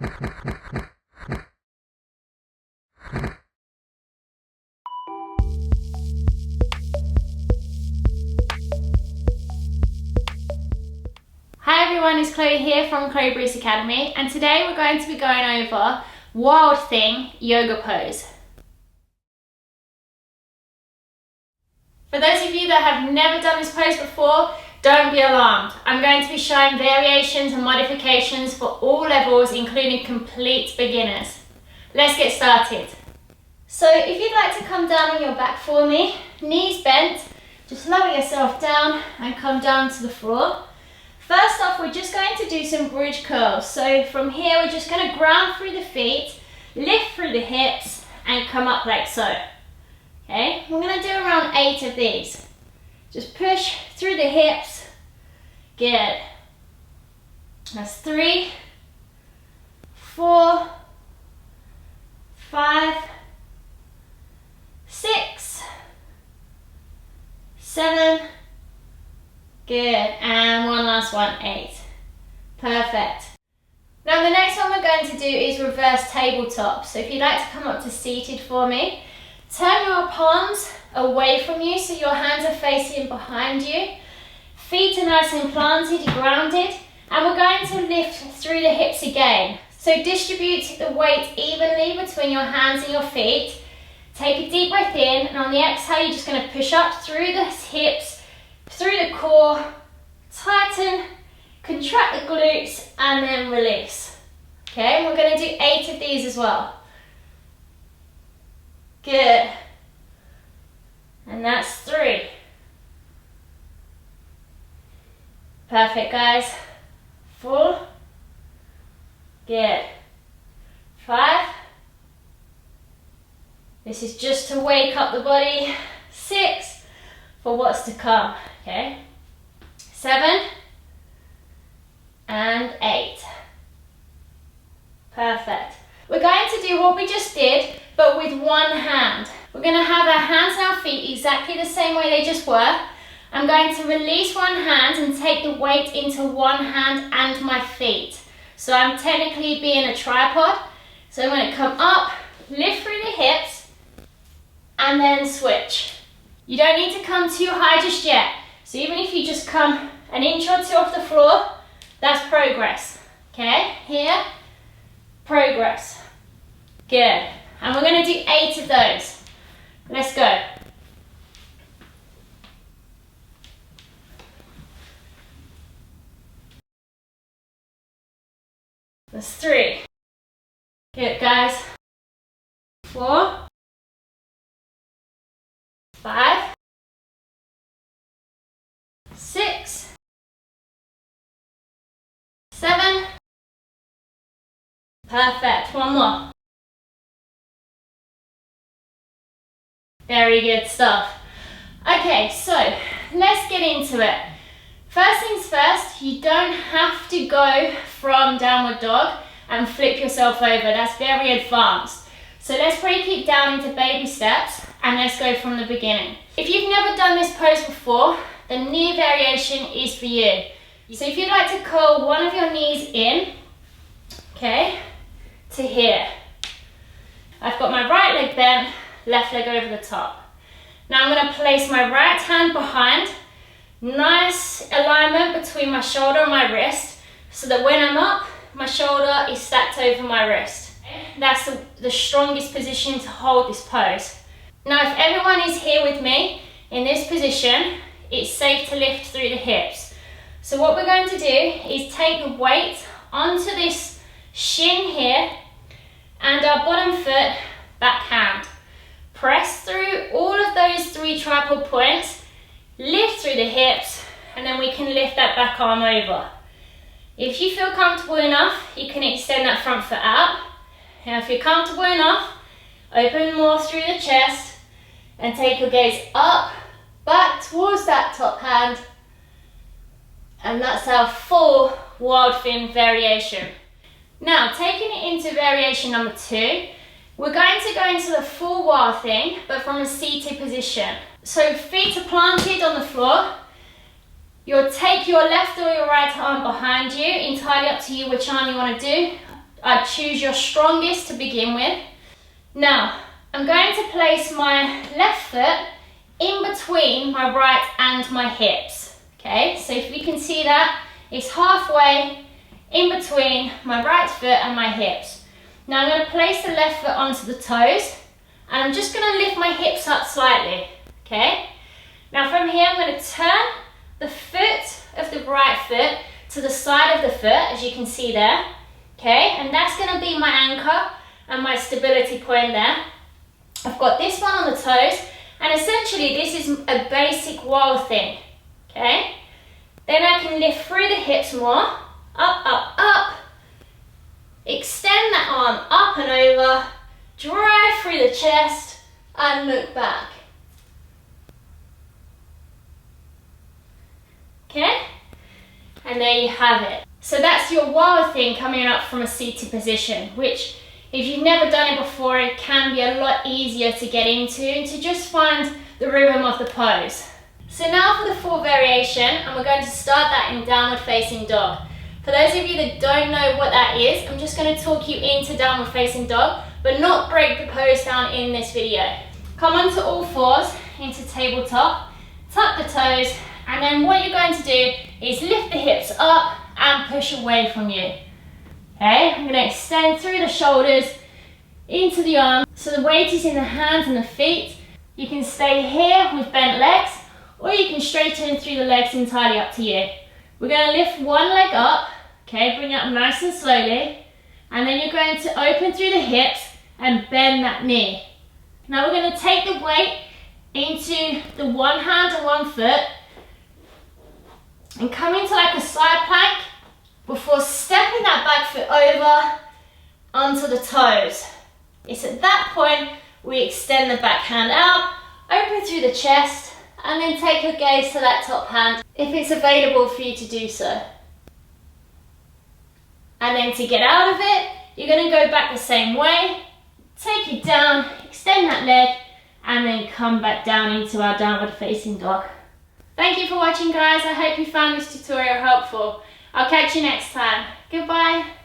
Hi everyone, it's Chloe here from Chloe Bruce Academy, and today we're going to be going over Wild Thing yoga pose. For those of you that have never done this pose before, don't be alarmed. I'm going to be showing variations and modifications for all levels, including complete beginners. Let's get started. So if you'd like to come down on your back for me, knees bent, just lower yourself down and come down to the floor. First off, we're just going to do some bridge curls. So from here, we're just going to ground through the feet, lift through the hips, and come up like so. Okay, we're going to do around 8 of these. Just push through the hips. Good. That's 3, 4, 5, 6, 7. Good, and one last one, 8. Perfect. Now the next one we're going to do is reverse tabletop. So if you'd like to come up to seated for me, turn your palms away from you so your hands are facing behind you. Feet are nice and planted, grounded, and we're going to lift through the hips again. So distribute the weight evenly between your hands and your feet. Take a deep breath in, and on the exhale you're just going to push up through the hips, through the core, tighten, contract the glutes, and then release. Okay, and we're going to do 8 of these as well. Good. And that's 3. Perfect, guys. 4. Good. 5. This is just to wake up the body. 6. For what's to come. Okay. 7. And 8. Perfect. We're going to do what we just did, but with one hand. We're going to have our hands and our feet exactly the same way they just were. I'm going to release one hand and take the weight into one hand and my feet. So I'm technically being a tripod. So I'm going to come up, lift through the hips, and then switch. You don't need to come too high just yet. So even if you just come an inch or 2 off the floor, that's progress. Okay, here, progress. Good. And we're going to do 8 of those. Let's go. That's 3. Good, guys. 4, 5, 6, 7. Perfect. One more. Very good stuff. Okay, so let's get into it. First things first, you don't have to go from downward dog and flip yourself over. That's very advanced. So let's break it down into baby steps and let's go from the beginning. If you've never done this pose before, the knee variation is for you. So if you'd like to curl one of your knees in, okay, to here. I've got my right leg bent, left leg over the top. Now I'm going to place my right hand behind, nice alignment between my shoulder and my wrist, so that when I'm up, my shoulder is stacked over my wrist. That's the strongest position to hold this pose. Now if everyone is here with me in this position, it's safe to lift through the hips. So what we're going to do is take the weight onto this shin here and our bottom foot backhand. Press through all of those 3 tripod points, lift through the hips, and then we can lift that back arm over. If you feel comfortable enough, you can extend that front foot out. Now if you're comfortable enough, open more through the chest and take your gaze up, back towards that top hand. And that's our full wild fin variation. Now taking it into variation number 2, we're going to go into the full wild thing, but from a seated position. So feet are planted on the floor. You'll take your left or your right arm behind you, entirely up to you which arm you want to do. choose your strongest to begin with. Now, I'm going to place my left foot in between my right and my hips. Okay, so if you can see that, it's halfway in between my right foot and my hips. Now I'm going to place the left foot onto the toes, and I'm just going to lift my hips up slightly. Okay, now from here I'm going to turn the foot of the right foot to the side of the foot, as you can see there. Okay, and that's going to be my anchor and my stability point there. I've got this one on the toes, and essentially this is a basic wall thing. Okay, then I can lift through the hips more, up, up, up, extend that arm up and over, drive through the chest, and look back. Okay, and there you have it. So that's your wall thing coming up from a seated position, which if you've never done it before, it can be a lot easier to get into and to just find the rhythm of the pose. So now for the full variation, and we're going to start that in downward facing dog. For those of you that don't know what that is, I'm just going to talk you into downward facing dog, but not break the pose down in this video. Come onto all fours into tabletop, tuck the toes, and then what you're going to do is lift the hips up and push away from you. Okay, I'm going to extend through the shoulders into the arms, so the weight is in the hands and the feet. You can stay here with bent legs, or you can straighten through the legs, entirely up to you. We're going to lift one leg up, okay, bring it up nice and slowly, and then you're going to open through the hips and bend that knee. Now we're going to take the weight into the one hand and one foot, and come into like a side plank before stepping that back foot over onto the toes. It's at that point we extend the back hand out, open through the chest, and then take your gaze to that top hand if it's available for you to do so. And then to get out of it, you're going to go back the same way, take it down, extend that leg, and then come back down into our downward facing dog. Thank you for watching, guys. I hope you found this tutorial helpful. I'll catch you next time. Goodbye.